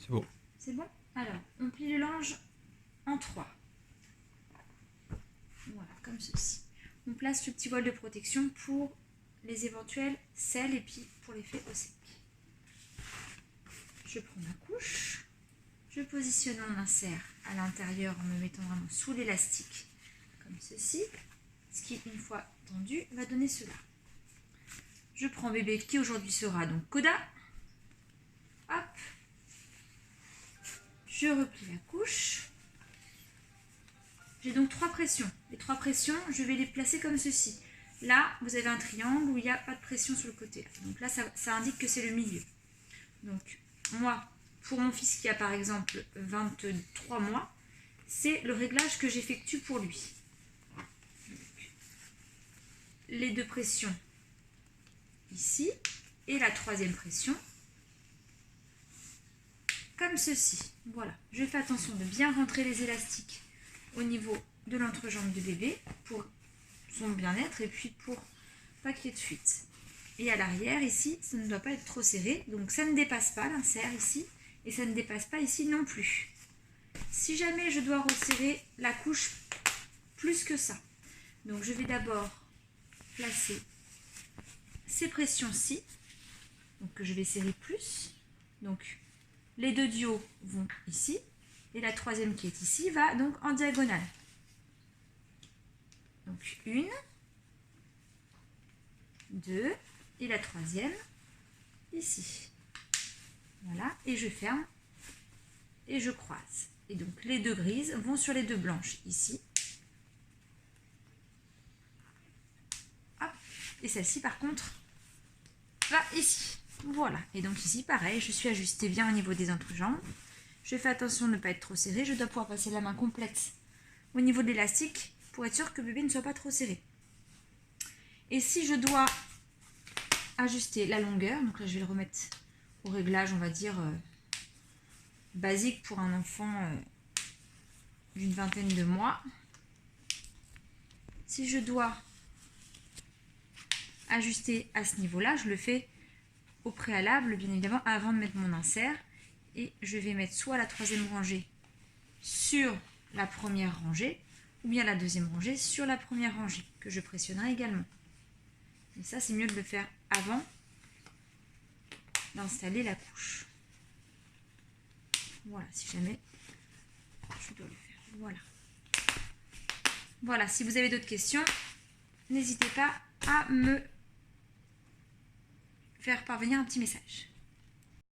C'est bon. C'est bon? Alors, on plie le linge en 3. Voilà, comme ceci. On place le petit voile de protection pour les éventuels sels et puis pour l'effet au sec. Je prends ma couche. Je positionne mon insert à l'intérieur en me mettant vraiment sous l'élastique, comme ceci. Ce qui, une fois tendu, va donner cela. Je prends bébé qui aujourd'hui sera donc Coda. Hop. Je replie la couche. J'ai donc 3 pressions. Les 3 pressions, je vais les placer comme ceci. Là, vous avez un triangle où il n'y a pas de pression sur le côté. Donc là, ça indique que c'est le milieu. Donc, moi, pour mon fils qui a par exemple 23 mois, c'est le réglage que j'effectue pour lui. Donc, les 2 pressions ici et la 3e pression comme ceci. Voilà, je fais attention de bien rentrer les élastiques au niveau de l'entrejambe de bébé pour son bien-être et puis pour pas qu'il y ait de fuite. Et à l'arrière ici, ça ne doit pas être trop serré, donc ça ne dépasse pas l'insert ici et ça ne dépasse pas ici non plus. Si jamais je dois resserrer la couche plus que ça, donc je vais d'abord placer ces pressions-ci, donc que je vais serrer plus. Donc les 2 du haut vont ici et la 3e qui est ici va donc en diagonale. Donc 1, 2 et la 3e ici. Voilà, et je ferme et je croise. Et donc les 2 grises vont sur les 2 blanches ici. Hop. Et celle-ci par contre va ici. Voilà, et donc ici pareil, je suis ajustée bien au niveau des entrejambes. Je fais attention de ne pas être trop serré. Je dois pouvoir passer la main complète au niveau de l'élastique pour être sûr que bébé ne soit pas trop serré. Et si je dois ajuster la longueur, donc là je vais le remettre au réglage, on va dire basique pour un enfant d'une vingtaine de mois. Si je dois ajuster à ce niveau-là, je le fais au préalable, bien évidemment, avant de mettre mon insert. Et je vais mettre soit la 3e rangée sur la première rangée, ou bien la 2e rangée sur la première rangée, que je pressionnerai également. Et ça, c'est mieux de le faire avant d'installer la couche. Voilà, si jamais je dois le faire. Voilà. Voilà, si vous avez d'autres questions, n'hésitez pas à me faire parvenir un petit message.